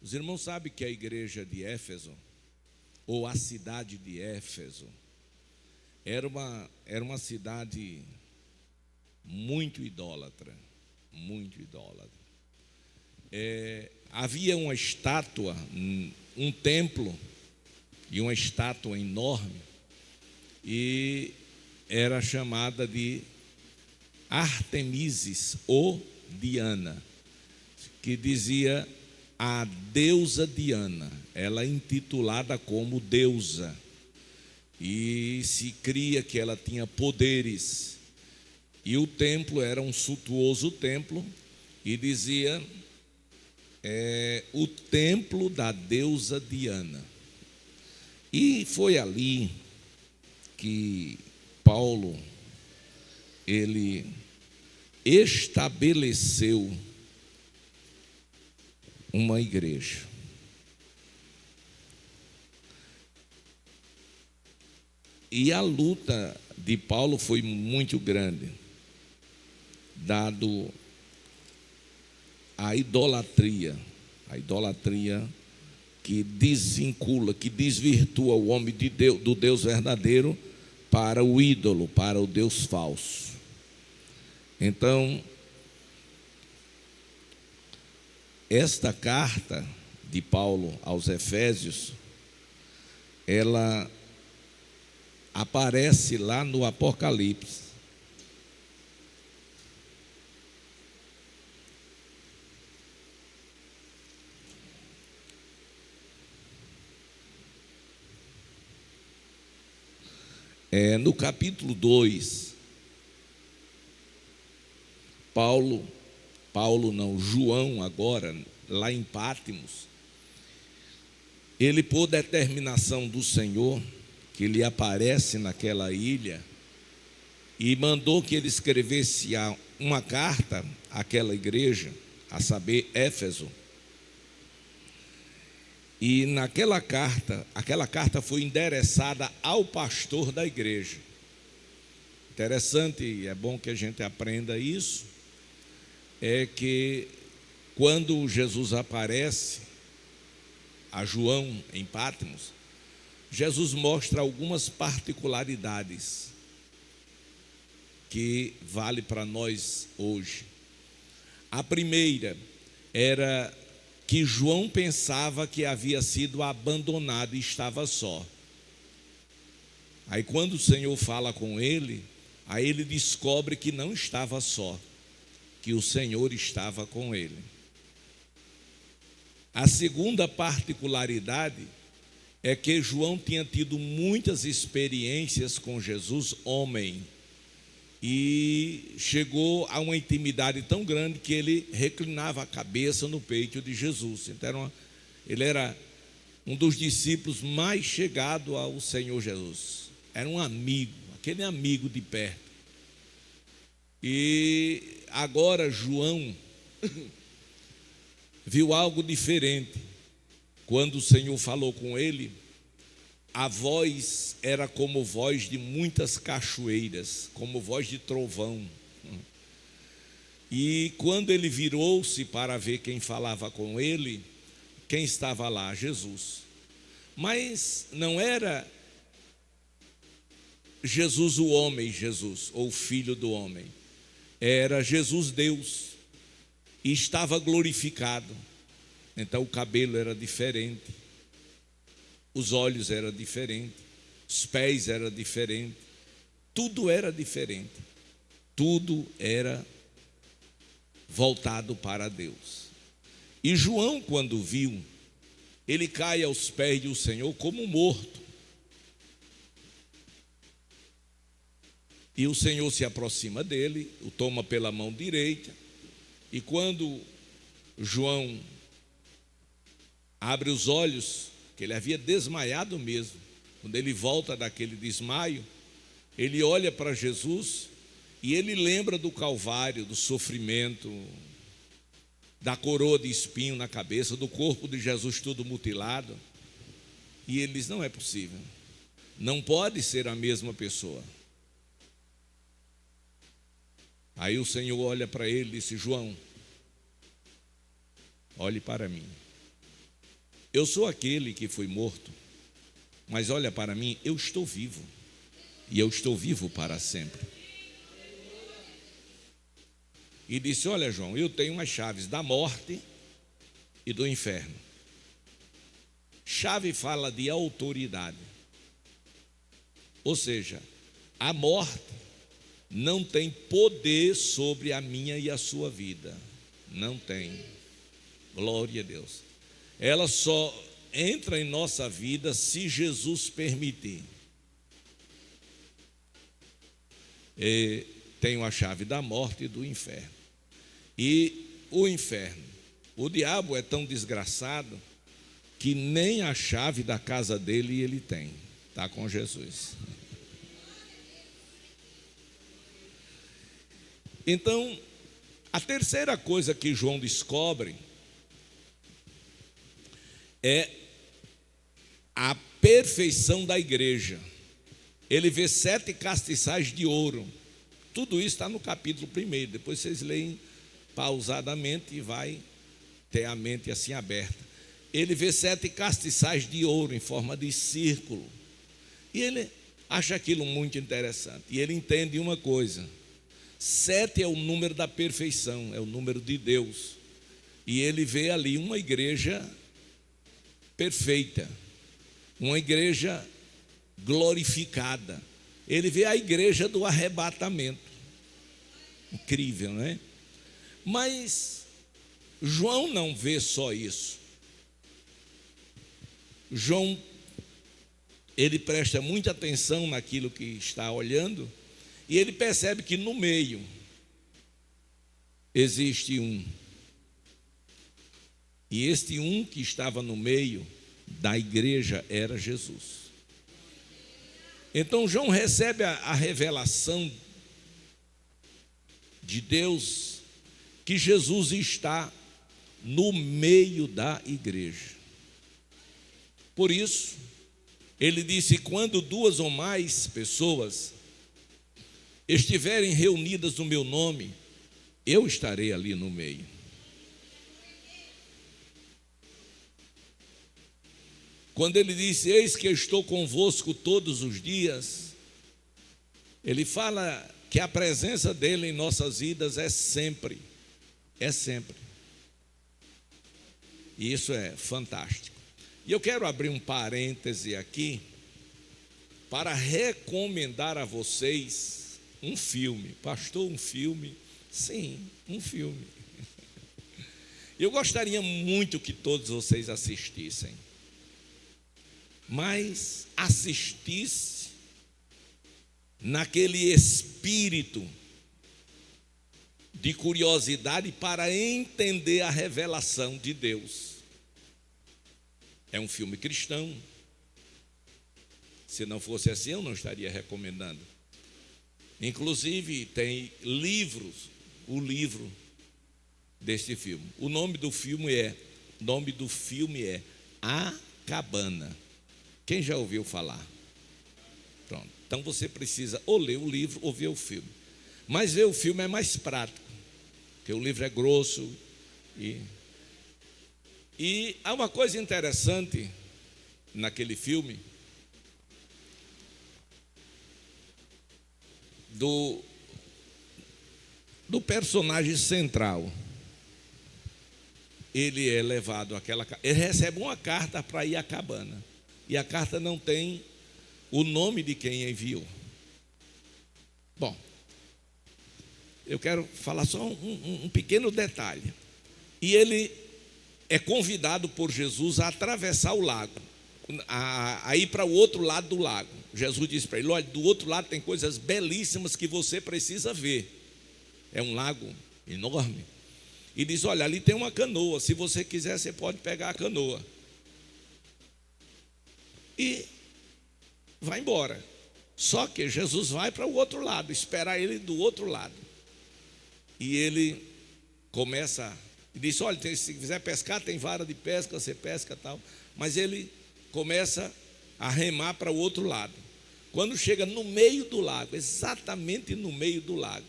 Os irmãos sabem que a igreja de Éfeso, ou a cidade de Éfeso, era uma cidade muito idólatra, muito idólatra. Havia uma estátua, um templo e uma estátua enorme, e era chamada de Artemises ou Diana, que dizia a deusa Diana. Ela é intitulada como deusa, e se cria que ela tinha poderes. E o templo era um suntuoso templo, e dizia o templo da deusa Diana. E foi ali que Paulo, ele estabeleceu uma igreja. E a luta de Paulo foi muito grande, dado a idolatria que desvincula, que desvirtua o homem de Deus, do Deus verdadeiro, para o ídolo, para o Deus falso. Então, esta carta de Paulo aos Efésios, ela aparece lá no Apocalipse. No capítulo 2, João agora, lá em Pátimos, ele, por determinação do Senhor, que lhe aparece naquela ilha, e mandou que ele escrevesse uma carta àquela igreja, a saber, Éfeso. E aquela carta foi endereçada ao pastor da igreja. Interessante, e é bom que a gente aprenda isso, é que quando Jesus aparece a João em Pátimos, Jesus mostra algumas particularidades que vale para nós hoje. A primeira era que João pensava que havia sido abandonado e estava só. Aí quando o Senhor fala com ele, aí ele descobre que não estava só, que o Senhor estava com ele. A segunda particularidade é que João tinha tido muitas experiências com Jesus, homem, e chegou a uma intimidade tão grande que ele reclinava a cabeça no peito de Jesus. Então, ele era um dos discípulos mais chegados ao Senhor Jesus. Era um amigo, aquele amigo de perto. E agora João viu algo diferente. Quando o Senhor falou com ele, a voz era como voz de muitas cachoeiras, como voz de trovão. E quando ele virou-se para ver quem falava com ele, quem estava lá? Jesus. Mas não era Jesus o homem, Jesus, ou filho do homem. Era Jesus Deus, e estava glorificado. Então o cabelo era diferente, os olhos eram diferentes, os pés eram diferentes, tudo era diferente, tudo era voltado para Deus. E João, quando viu, ele cai aos pés do Senhor como morto. E o Senhor se aproxima dele, o toma pela mão direita, e quando João abre os olhos, que ele havia desmaiado mesmo, quando ele volta daquele desmaio, ele olha para Jesus e ele lembra do Calvário, do sofrimento, da coroa de espinho na cabeça, do corpo de Jesus todo mutilado, e ele diz: não é possível, não pode ser a mesma pessoa. Aí o Senhor olha para ele e disse: João, olhe para mim. Eu sou aquele que foi morto, mas olha para mim, eu estou vivo, e eu estou vivo para sempre. E disse: olha, João, eu tenho as chaves da morte e do inferno. Chave fala de autoridade. Ou seja, a morte não tem poder sobre a minha e a sua vida. Não tem. Glória a Deus. Ela só entra em nossa vida se Jesus permitir. Tenho a chave da morte e do inferno. E o inferno, o diabo é tão desgraçado que nem a chave da casa dele ele tem. Está com Jesus. Então, a terceira coisa que João descobre é a perfeição da igreja. Ele vê 7 castiçais de ouro. Tudo isso está no capítulo 1. Depois vocês leem pausadamente e vai ter a mente assim aberta. Ele vê 7 castiçais de ouro em forma de círculo. E ele acha aquilo muito interessante. E ele entende uma coisa: 7 é o número da perfeição, é o número de Deus. E ele vê ali uma igreja perfeita, uma igreja glorificada. Ele vê a igreja do arrebatamento. Incrível, não é? Mas João não vê só isso. João, ele presta muita atenção naquilo que está olhando, e ele percebe que no meio existe um. E este um que estava no meio da igreja era Jesus. Então João recebe a revelação de Deus que Jesus está no meio da igreja. Por isso, ele disse: quando 2 ou mais pessoas estiverem reunidas no meu nome, eu estarei ali no meio. Quando ele disse: eis que eu estou convosco todos os dias, ele fala que a presença dele em nossas vidas é sempre. É sempre. E isso é fantástico. E eu quero abrir um parêntese aqui para recomendar a vocês um filme. Pastor, um filme? Sim, um filme. Eu gostaria muito que todos vocês assistissem. Mas assistisse naquele espírito de curiosidade para entender a revelação de Deus. É um filme cristão. Se não fosse assim, eu não estaria recomendando. Inclusive, tem livros, o livro deste filme. O nome do filme é A Cabana. Quem já ouviu falar? Pronto. Então você precisa ou ler o livro ou ver o filme. Mas ver o filme é mais prático, porque o livro é grosso. E há uma coisa interessante naquele filme, do personagem central. Ele é levado ele recebe uma carta para ir à cabana. E a carta não tem o nome de quem enviou. Bom, eu quero falar só um pequeno detalhe. E ele é convidado por Jesus a atravessar o lago, a ir para o outro lado do lago. Jesus disse para ele: olha, do outro lado tem coisas belíssimas que você precisa ver. É um lago enorme. E diz: olha, ali tem uma canoa, se você quiser você pode pegar a canoa. E vai embora. Só que Jesus vai para o outro lado, esperar ele do outro lado. E ele começa, e diz: olha, se quiser pescar, tem vara de pesca, você pesca tal. Mas ele começa a remar para o outro lado. Quando chega no meio do lago, exatamente no meio do lago,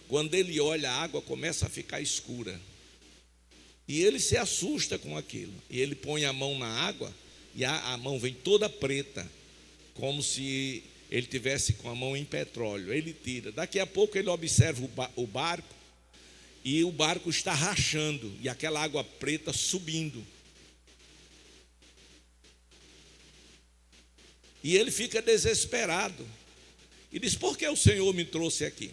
quando ele olha, a água começa a ficar escura. E ele se assusta com aquilo. E ele põe a mão na água e a mão vem toda preta, como se ele tivesse com a mão em petróleo. Ele tira. Daqui a pouco ele observa o barco e o barco está rachando e aquela água preta subindo. E ele fica desesperado e diz: por que o Senhor me trouxe aqui?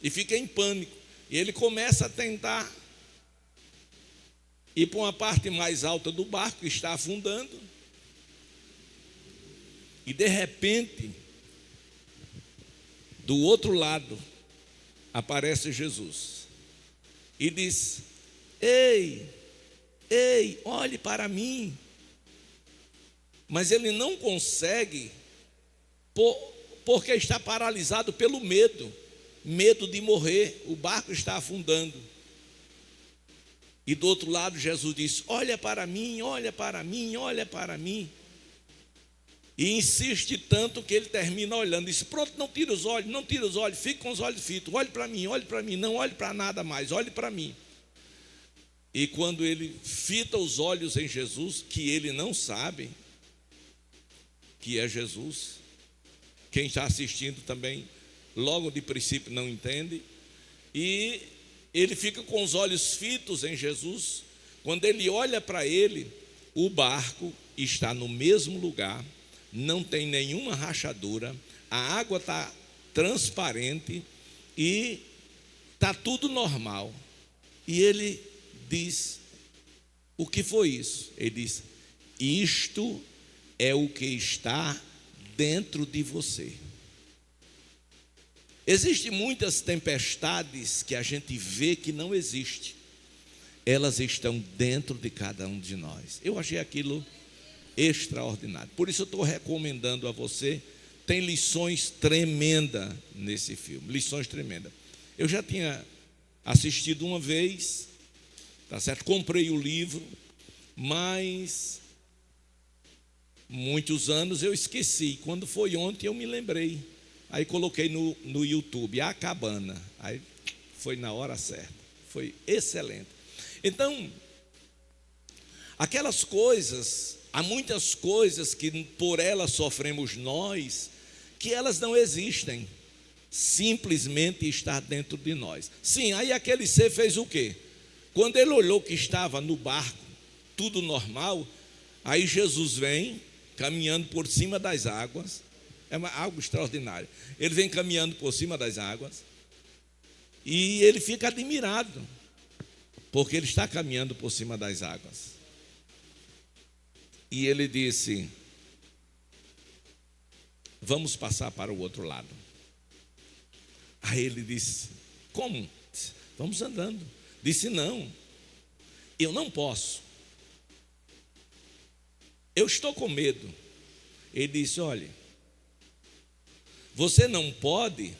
E fica em pânico. E ele começa a tentar ir para uma parte mais alta do barco que está afundando. E de repente, do outro lado, aparece Jesus. E diz: ei, olhe para mim. Mas ele não consegue, porque está paralisado pelo medo de morrer. O barco está afundando. E do outro lado Jesus diz: olha para mim, olha para mim, olha para mim. E insiste tanto que ele termina olhando. Diz: pronto, não tira os olhos, fique com os olhos fitos. Olhe para mim, não olhe para nada mais, olhe para mim. E quando ele fita os olhos em Jesus, que ele não sabe que é Jesus, quem está assistindo também logo de princípio não entende, e ele fica com os olhos fitos em Jesus. Quando ele olha para ele, o barco está no mesmo lugar, não tem nenhuma rachadura, a água está transparente e está tudo normal. E ele diz: o que foi isso? Ele diz: isto é o que está dentro de você. Existem muitas tempestades que a gente vê que não existem. Elas estão dentro de cada um de nós. Eu achei aquilo extraordinário. Por isso eu estou recomendando a você. Tem lições tremendas nesse filme. Lições tremendas. Eu já tinha assistido uma vez, tá certo? Comprei o livro, mas muitos anos eu esqueci. Quando foi ontem eu me lembrei. Aí coloquei no YouTube, A Cabana. Aí foi na hora certa. Foi excelente. Então, aquelas coisas, há muitas coisas que por elas sofremos nós, que elas não existem. Simplesmente está dentro de nós. Sim, aí aquele ser fez o quê? Quando ele olhou que estava no barco, tudo normal, aí Jesus vem caminhando por cima das águas. É algo extraordinário. Ele vem caminhando por cima das águas e ele fica admirado, porque ele está caminhando por cima das águas. E ele disse: vamos passar para o outro lado. Aí ele disse: como? Vamos andando. Disse: não, eu não posso. Eu estou com medo. Ele disse: olha, você não pode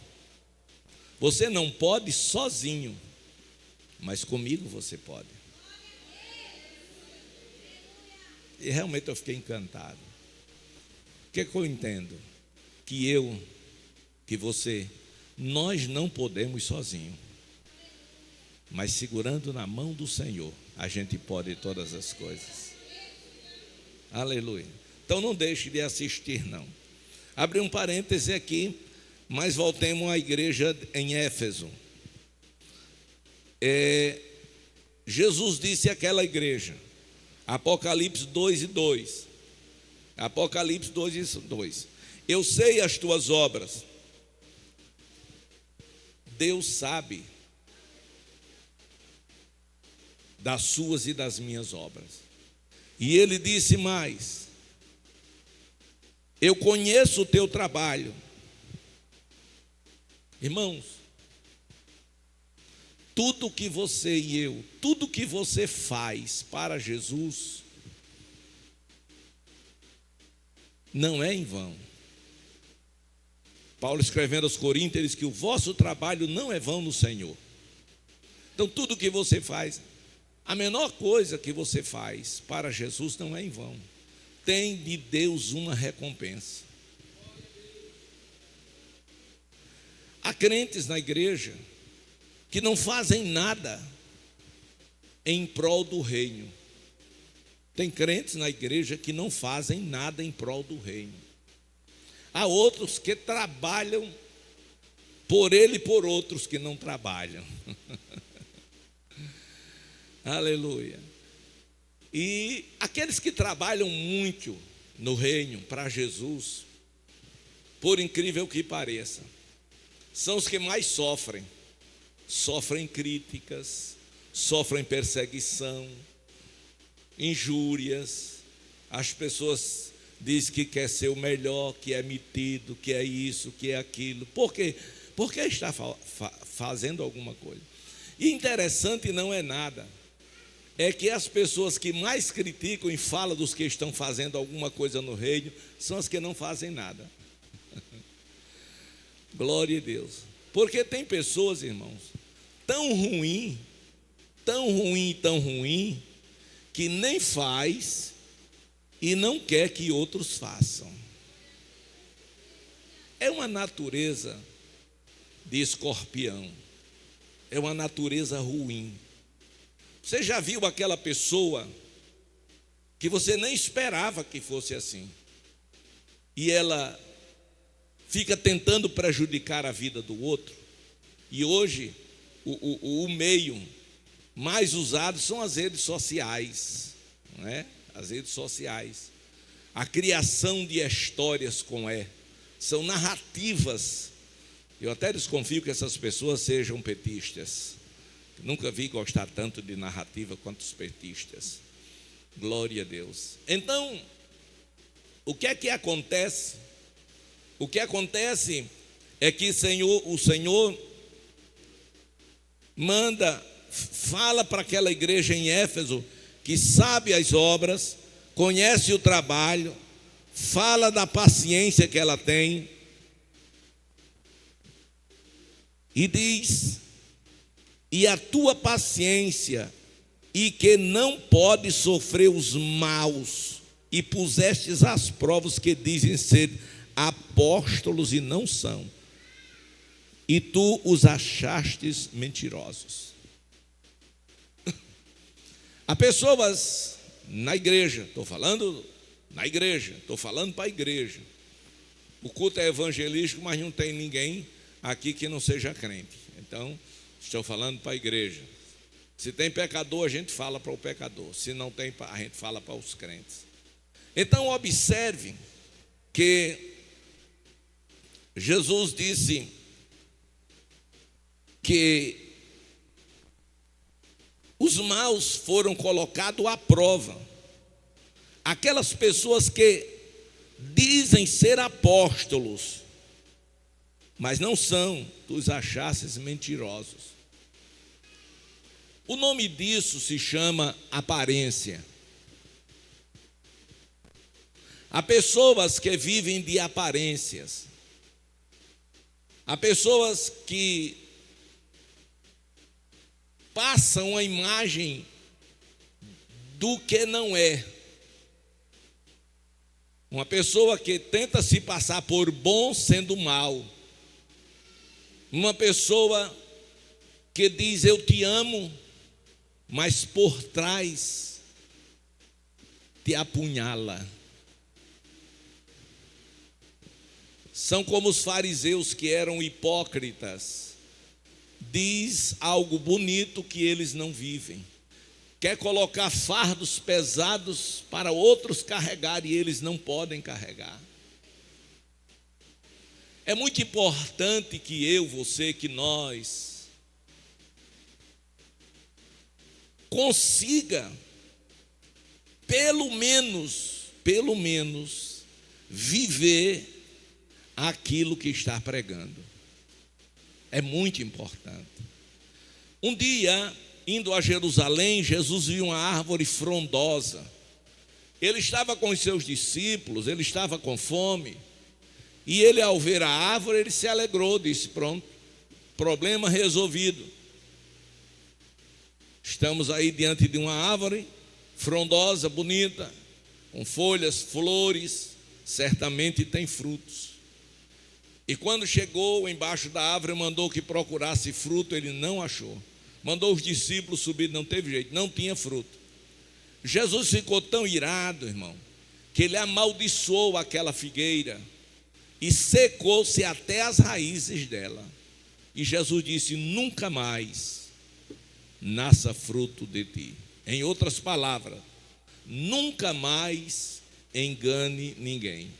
sozinho, mas comigo você pode. E realmente eu fiquei encantado. O que é que eu entendo? Que você, nós não podemos sozinho, mas segurando na mão do Senhor, a gente pode todas as coisas. Aleluia. Então não deixe de assistir, não. Abri um parêntese aqui, mas voltemos à igreja em Éfeso. Jesus disse àquela igreja, Apocalipse 2:2. Apocalipse 2:2. Eu sei as tuas obras. Deus sabe das suas e das minhas obras. E ele disse mais: eu conheço o teu trabalho. Irmãos, tudo que você e eu, tudo que você faz para Jesus, não é em vão. Paulo escrevendo aos Coríntios, ele diz que o vosso trabalho não é vão no Senhor. Então tudo que você faz, a menor coisa que você faz para Jesus não é em vão. Tem de Deus uma recompensa. Há crentes na igreja que não fazem nada em prol do reino. Tem crentes na igreja que não fazem nada em prol do reino. Há outros que trabalham por ele e por outros que não trabalham. Aleluia. E aqueles que trabalham muito no reino para Jesus, por incrível que pareça, são os que mais sofrem. Sofrem críticas, sofrem perseguição, injúrias. As pessoas dizem que quer ser o melhor, que é metido, que é isso, que é aquilo. Por quê? Porque está fazendo alguma coisa. E interessante não é nada, é que as pessoas que mais criticam e falam dos que estão fazendo alguma coisa no reino, são as que não fazem nada. Glória a Deus. Porque tem pessoas, irmãos, tão ruim, que nem faz e não quer que outros façam. É uma natureza de escorpião, é uma natureza ruim. Você já viu aquela pessoa que você nem esperava que fosse assim, e ela fica tentando prejudicar a vida do outro? E hoje o meio mais usado são as redes sociais, não é? As redes sociais, a criação de histórias são narrativas. Eu até desconfio que essas pessoas sejam petistas. Nunca vi gostar tanto de narrativa quanto os petistas. Glória a Deus. Então, o que é que acontece? O que acontece é que o Senhor fala para aquela igreja em Éfeso, que sabe as obras, conhece o trabalho, fala da paciência que ela tem, e diz: e a tua paciência, e que não pode sofrer os maus, e pusestes às provas que dizem ser apóstolos e não são, e tu os achastes mentirosos. Há pessoas na igreja, estou falando para a igreja. O culto é evangelístico, mas não tem ninguém aqui que não seja crente. Então, estou falando para a igreja. Se tem pecador, a gente fala para o pecador. Se não tem, a gente fala para os crentes. Então, observe que Jesus disse que os maus foram colocados à prova. Aquelas pessoas que dizem ser apóstolos, mas não são, tu os achastes mentirosos. O nome disso se chama aparência. Há pessoas que vivem de aparências. Há pessoas que passam a imagem do que não é. Uma pessoa que tenta se passar por bom sendo mal. Uma pessoa que diz eu te amo, mas por trás te apunhala. São como os fariseus que eram hipócritas. Diz algo bonito que eles não vivem. Quer colocar fardos pesados para outros carregar e eles não podem carregar. É muito importante que eu, você, que nós consiga pelo menos viver aquilo que está pregando. É muito importante. Um dia, indo a Jerusalém, Jesus viu uma árvore frondosa. Ele estava com os seus discípulos, ele estava com fome. E ele, ao ver a árvore, ele se alegrou, disse: pronto, problema resolvido. Estamos aí diante de uma árvore frondosa, bonita, com folhas, flores, certamente tem frutos. E quando chegou embaixo da árvore, mandou que procurasse fruto, ele não achou. Mandou os discípulos subir, não teve jeito, não tinha fruto. Jesus ficou tão irado, irmão, que ele amaldiçoou aquela figueira e secou-se até as raízes dela. E Jesus disse: nunca mais nasça fruto de ti. Em outras palavras, nunca mais engane ninguém.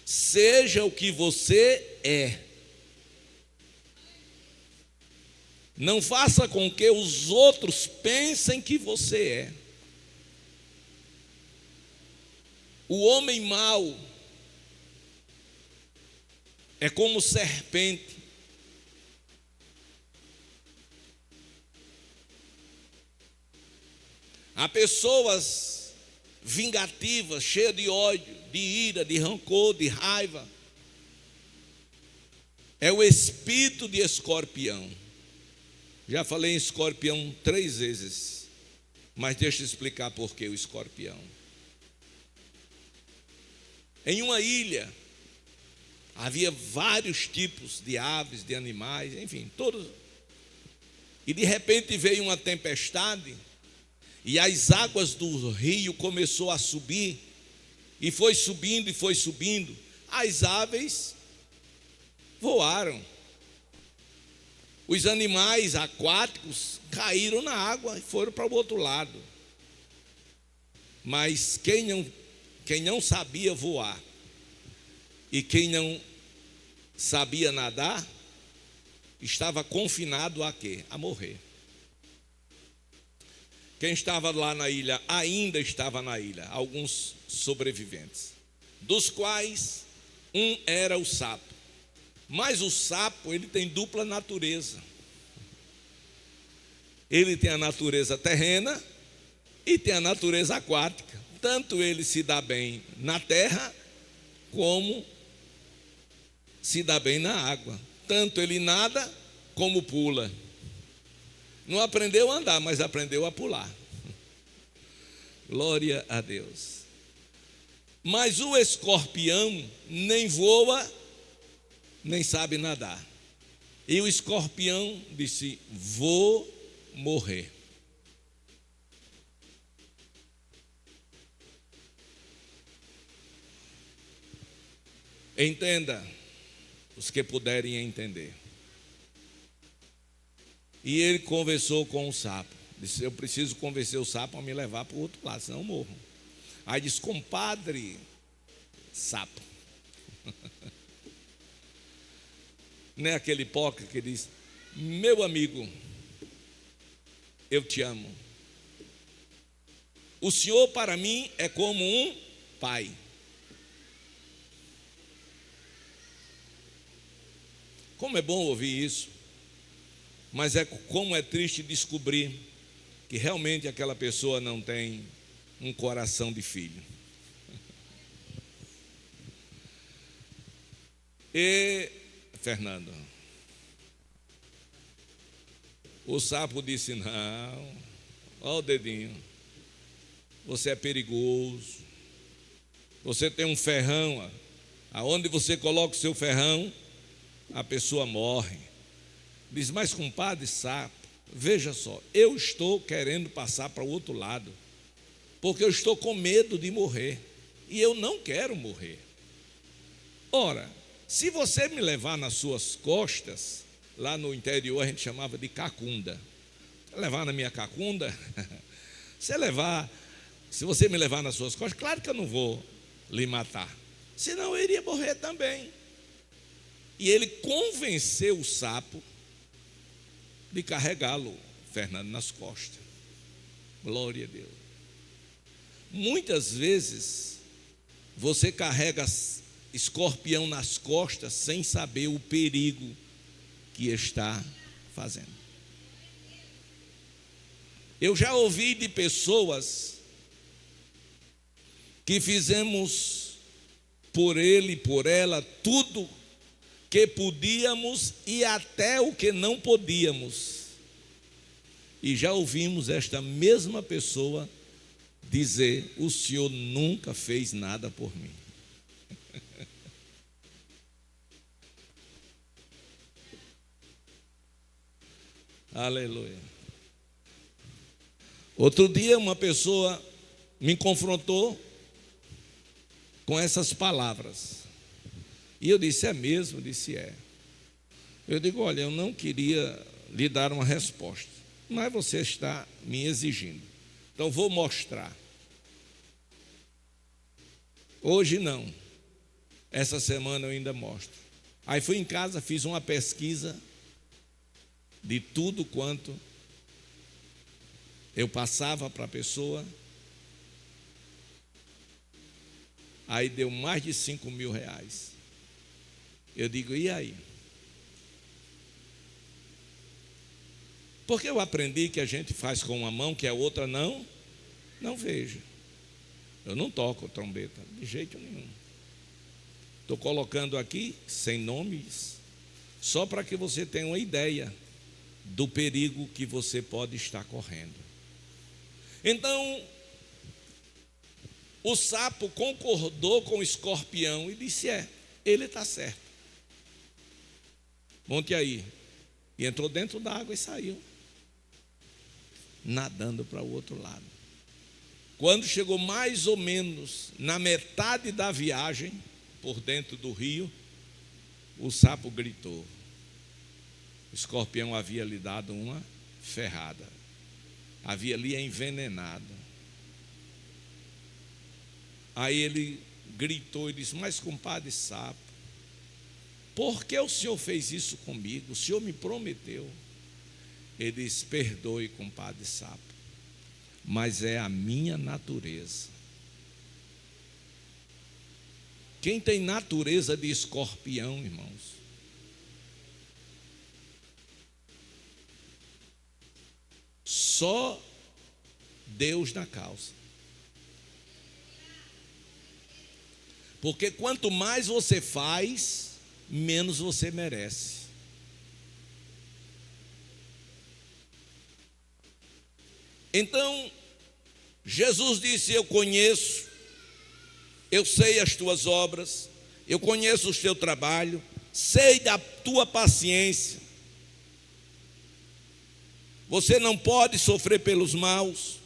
Seja o que você é. Não faça com que os outros pensem que você é. O homem mau é como serpente. Há pessoas vingativas, cheias de ódio, de ira, de rancor, de raiva. É o espírito de escorpião. Já falei em escorpião 3 vezes, mas deixa eu explicar por que o escorpião. Em uma ilha, havia vários tipos de aves, de animais, enfim, todos. E de repente veio uma tempestade, e as águas do rio começou a subir, e foi subindo, e foi subindo. As aves voaram. Os animais aquáticos caíram na água e foram para o outro lado. Mas quem não sabia voar e quem não sabia nadar, estava confinado a quê? A morrer. Quem estava lá na ilha, ainda estava na ilha, alguns sobreviventes, dos quais um era o sapo. Mas o sapo, ele tem dupla natureza. Ele tem a natureza terrena e tem a natureza aquática. Tanto ele se dá bem na terra, como se dá bem na água. Tanto ele nada, como pula. Não aprendeu a andar, mas aprendeu a pular. Glória a Deus. Mas o escorpião nem voa, nem sabe nadar. E o escorpião disse: vou morrer. Entenda, os que puderem entender. E ele conversou com o sapo. Disse: eu preciso convencer o sapo a me levar para o outro lado, senão eu morro. Aí disse: compadre sapo. Não é aquele hipócrita que diz: meu amigo, eu te amo. O senhor para mim é como um pai. Como é bom ouvir isso, mas como é triste descobrir que realmente aquela pessoa não tem um coração de filho. E, Fernando, o sapo disse: não, olha o dedinho, você é perigoso, você tem um ferrão, aonde você coloca o seu ferrão, a pessoa morre. Diz: mas compadre sapo, veja só, eu estou querendo passar para o outro lado, porque eu estou com medo de morrer, e eu não quero morrer. Ora, se você me levar nas suas costas, lá no interior a gente chamava de cacunda, levar na minha cacunda, se você me levar nas suas costas, claro que eu não vou lhe matar, senão eu iria morrer também. E ele convenceu o sapo de carregá-lo, Fernando, nas costas. Glória a Deus. Muitas vezes você carrega escorpião nas costas sem saber o perigo que está fazendo. Eu já ouvi de pessoas que fizemos por ele e por ela tudo que podíamos e até o que não podíamos. E já ouvimos esta mesma pessoa dizer: o senhor nunca fez nada por mim. Aleluia. Outro dia uma pessoa me confrontou com essas palavras. E eu disse, é mesmo? Eu disse, é. Eu digo, olha, eu não queria lhe dar uma resposta, mas você está me exigindo. Então vou mostrar. Hoje não. Essa semana eu ainda mostro. Aí fui em casa, fiz uma pesquisa de tudo quanto eu passava para a pessoa. Aí deu mais de 5 mil reais. Eu digo, e aí? Porque eu aprendi que a gente faz com uma mão, que a outra não veja. Eu não toco trombeta, de jeito nenhum. Estou colocando aqui, sem nomes, só para que você tenha uma ideia do perigo que você pode estar correndo. Então, o sapo concordou com o escorpião e disse, ele está certo. Monte aí. E entrou dentro da água e saiu, nadando para o outro lado. Quando chegou mais ou menos na metade da viagem, por dentro do rio, o sapo gritou. O escorpião havia lhe dado uma ferrada, havia lhe envenenado. Aí ele gritou e disse, mas compadre sapo, por que o senhor fez isso comigo? O senhor me prometeu. Ele disse, perdoe compadre sapo, mas é a minha natureza. Quem tem natureza de escorpião, irmãos? Só Deus na causa. Porque quanto mais você faz, menos você merece. Então, Jesus disse, eu conheço, eu sei as tuas obras, eu conheço o teu trabalho, sei da tua paciência. Você não pode sofrer pelos maus.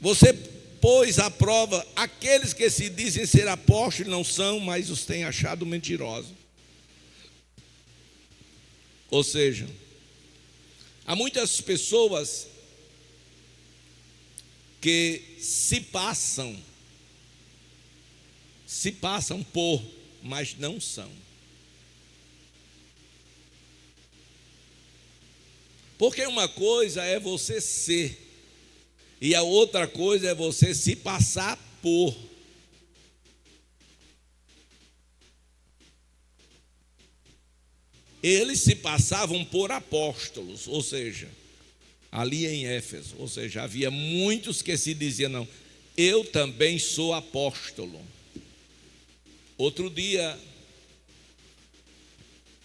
Você pôs à prova aqueles que se dizem ser apóstolos, não são, mas os têm achado mentirosos. Ou seja, há muitas pessoas que se passam por, mas não são. Porque uma coisa é você ser, e a outra coisa é você se passar por. Eles se passavam por apóstolos, ou seja, ali em Éfeso, ou seja, havia muitos que se diziam, não, eu também sou apóstolo. Outro dia,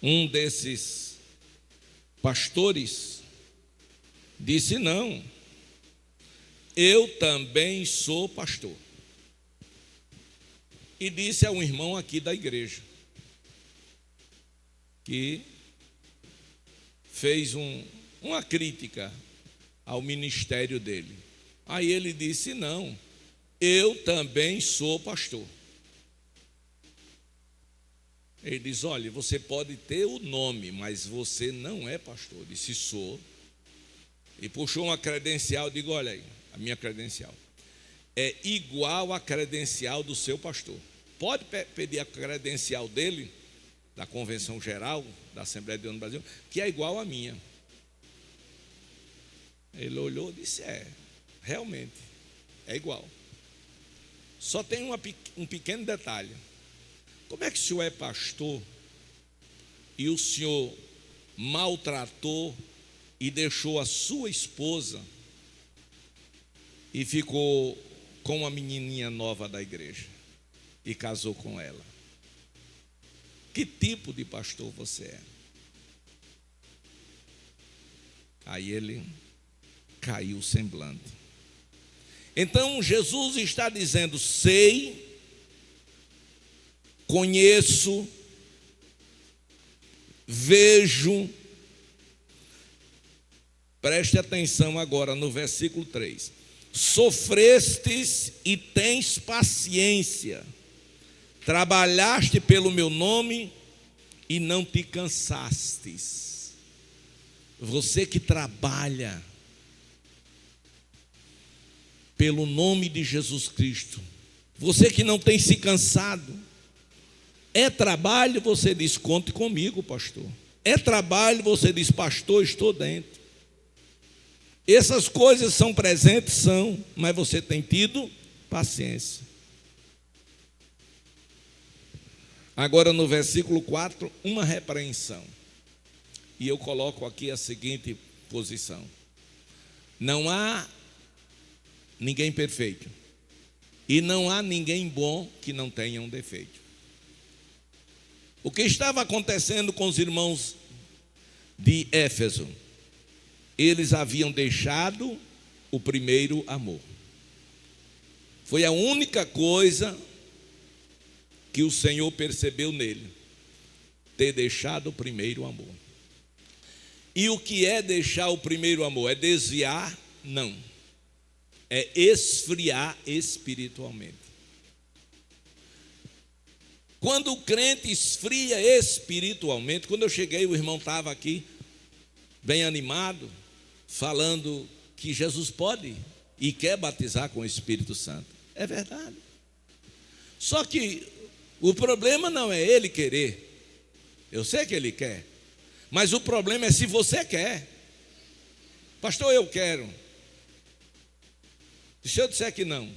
um desses pastores disse, não, eu também sou pastor. E disse a um irmão aqui da igreja, que fez uma crítica ao ministério dele. Aí ele disse, não, eu também sou pastor. Ele diz, olha, você pode ter o nome, mas você não é pastor. Eu disse, sou. E puxou uma credencial, digo, olha aí, a minha credencial é igual à credencial do seu pastor. Pode pedir a credencial dele, da Convenção Geral, da Assembleia de Deus no Brasil, que é igual à minha. Ele olhou e disse, realmente, é igual. Só tem um pequeno detalhe. Como é que o senhor é pastor e o senhor maltratou e deixou a sua esposa e ficou com uma menininha nova da igreja e casou com ela? Que tipo de pastor você é? Aí ele caiu o semblante. Então Jesus está dizendo, sei, conheço, vejo, Preste atenção agora no versículo 3. Sofrestes e tens paciência, trabalhaste pelo meu nome e não te cansastes. Você que trabalha pelo nome de Jesus Cristo, você que não tem se cansado, é trabalho, você diz, conte comigo, pastor. É trabalho, você diz, pastor, estou dentro. Essas coisas são presentes, são, mas você tem tido paciência. Agora no versículo 4, uma repreensão. E eu coloco aqui a seguinte posição: não há ninguém perfeito, e não há ninguém bom que não tenha um defeito. O que estava acontecendo com os irmãos de Éfeso? Eles haviam deixado o primeiro amor. Foi a única coisa que o Senhor percebeu nele, ter deixado o primeiro amor. E o que é deixar o primeiro amor? É desviar? Não. É esfriar espiritualmente. Quando o crente esfria espiritualmente, quando eu cheguei, o irmão estava aqui, bem animado, falando que Jesus pode e quer batizar com o Espírito Santo. É verdade. Só que o problema não é ele querer. Eu sei que ele quer. Mas o problema é se você quer. Pastor, eu quero. E se eu disser que não?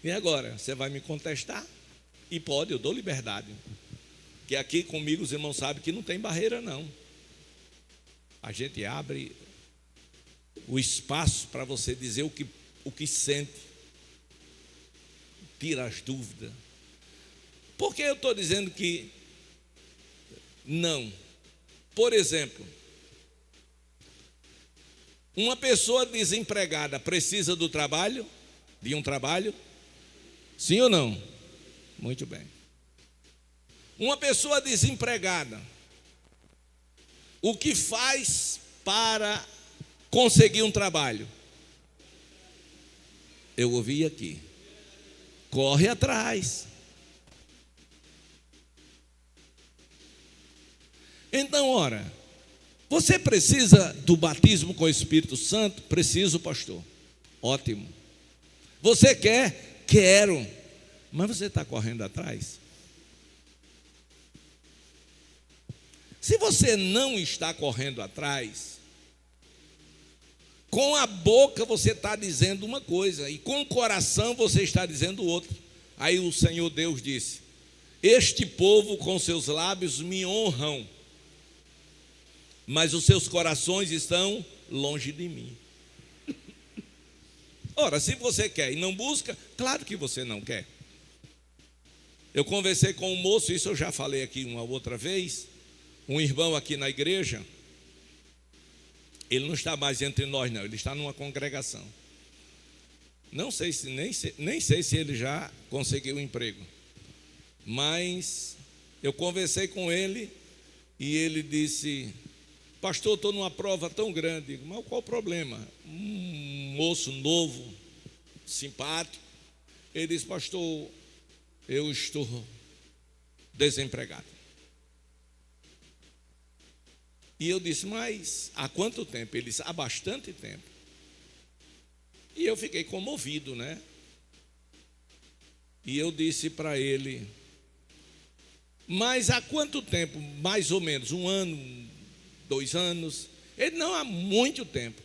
E agora? Você vai me contestar? E pode, eu dou liberdade. Que aqui comigo os irmãos sabem que não tem barreira não. A gente abre o espaço para você dizer o que sente. Tira as dúvidas. Por que eu estou dizendo que não? Por exemplo, uma pessoa desempregada precisa do trabalho? De um trabalho? Sim ou não? Muito bem. Uma pessoa desempregada, o que faz para conseguir um trabalho? Eu ouvi aqui. Corre atrás. Então, ora, você precisa do batismo com o Espírito Santo? Preciso, pastor. Ótimo. Você quer? Quero. Mas você está correndo atrás? Se você não está correndo atrás, com a boca você está dizendo uma coisa, e com o coração você está dizendo outra. Aí o Senhor Deus disse: este povo com seus lábios me honram, mas os seus corações estão longe de mim. Ora, se você quer e não busca, claro que você não quer. Eu conversei com um moço, isso eu já falei aqui uma outra vez, um irmão aqui na igreja. Ele não está mais entre nós não, ele está numa congregação. Não sei se, nem sei se ele já conseguiu um emprego. Mas eu conversei com ele e ele disse: pastor, estou numa prova tão grande. Digo, mas qual o problema? Um moço novo, simpático. Ele disse: pastor, eu estou desempregado. E eu disse: mas há quanto tempo? Ele disse: há bastante tempo. E eu fiquei comovido, né? E eu disse para ele: mas há quanto tempo? Mais ou menos, 1 ano, 2 anos? Ele: não, há muito tempo.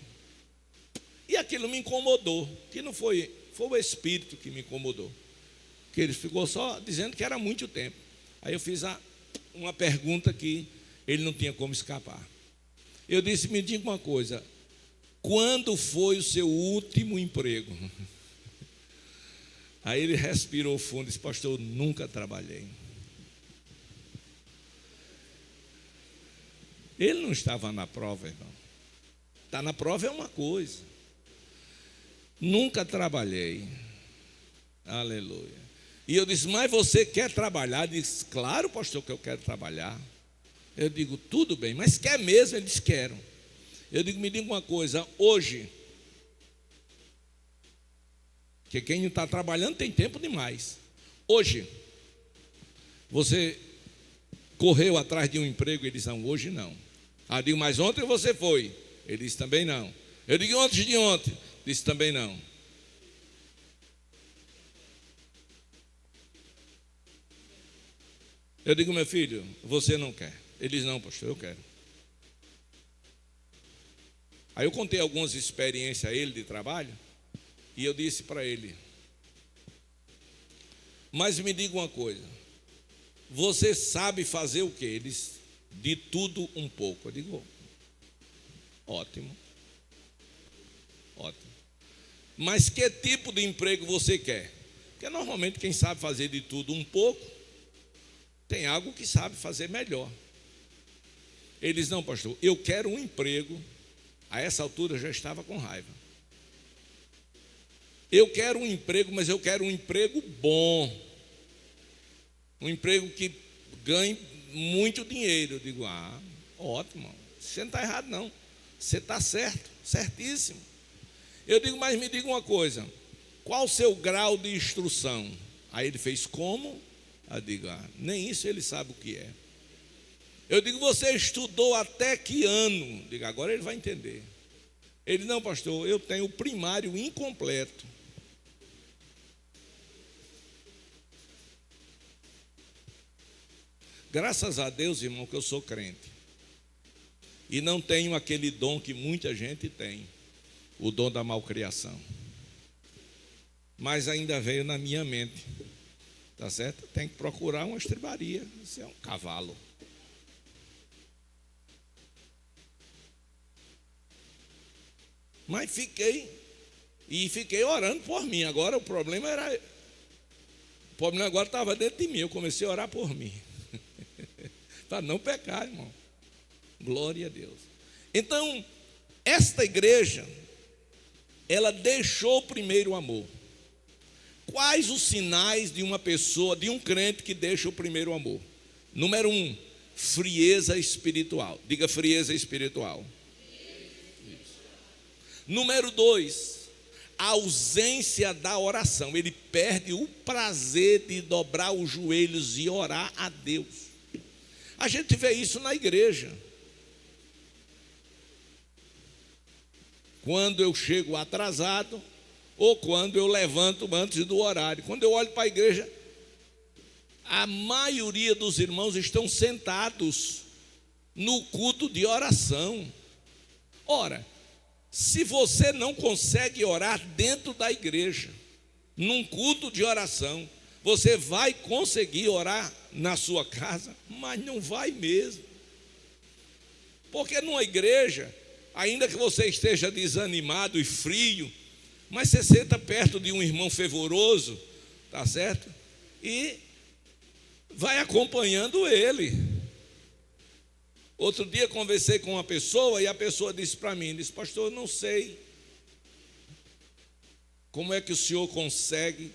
E aquilo me incomodou, que não foi o Espírito que me incomodou, que ele ficou só dizendo que era muito tempo. Aí eu fiz uma pergunta que ele não tinha como escapar. Eu disse: me diga uma coisa, quando foi o seu último emprego? Aí ele respirou fundo e disse: pastor, eu nunca trabalhei. Ele não estava na prova, irmão. Estar na prova é uma coisa. Nunca trabalhei. Aleluia. E eu disse: mas você quer trabalhar? Ele disse: claro, pastor, que eu quero trabalhar. Eu digo, tudo bem, mas quer mesmo? Eles querem. Eu digo, me diga uma coisa, hoje, que quem não está trabalhando tem tempo demais. Hoje, você correu atrás de um emprego? Eles não, hoje não. Ah, digo, mas ontem você foi? Eles também não. Eu digo, antes de ontem? Disse, também não. Eu digo, meu filho, você não quer. Eles não, pastor, eu quero. Aí eu contei algumas experiências a ele de trabalho, e eu disse para ele, mas me diga uma coisa, você sabe fazer o quê? Eles, de tudo um pouco. Eu digo, ótimo, ótimo. Mas que tipo de emprego você quer? Porque normalmente quem sabe fazer de tudo um pouco, tem algo que sabe fazer melhor. Eles, não, pastor, eu quero um emprego. A essa altura eu já estava com raiva. Eu quero um emprego, mas eu quero um emprego bom. Um emprego que ganhe muito dinheiro. Eu digo, ótimo, você não está errado não. Você está certo, certíssimo. Eu digo, mas me diga uma coisa, qual o seu grau de instrução? Aí ele fez, como? Eu digo, nem isso ele sabe o que é. Eu digo, você estudou até que ano? Digo, agora ele vai entender. Ele, não, pastor, eu tenho o primário incompleto. Graças a Deus, irmão, que eu sou crente. E não tenho aquele dom que muita gente tem, o dom da malcriação. Mas ainda veio na minha mente, tá certo? Tem que procurar uma estribaria, isso é um cavalo. Mas fiquei orando por mim. Agora o problema agora estava dentro de mim. Eu comecei a orar por mim. Para não pecar, irmão. Glória a Deus. Então, esta igreja, ela deixou o primeiro amor. Quais os sinais de uma pessoa, de um crente que deixa o primeiro amor? Número 1, frieza espiritual. Diga, frieza espiritual. Número 2, a ausência da oração. Ele perde o prazer de dobrar os joelhos e orar a Deus. A gente vê isso na igreja. Quando eu chego atrasado, ou quando eu levanto antes do horário. Quando eu olho para a igreja, a maioria dos irmãos estão sentados no culto de oração. Ora, se você não consegue orar dentro da igreja, num culto de oração, você vai conseguir orar na sua casa, mas não vai mesmo. Porque numa igreja, ainda que você esteja desanimado e frio, mas você senta perto de um irmão fervoroso, tá certo? E vai acompanhando ele. Outro dia conversei com uma pessoa e a pessoa disse para mim, disse, pastor, eu não sei como é que o senhor consegue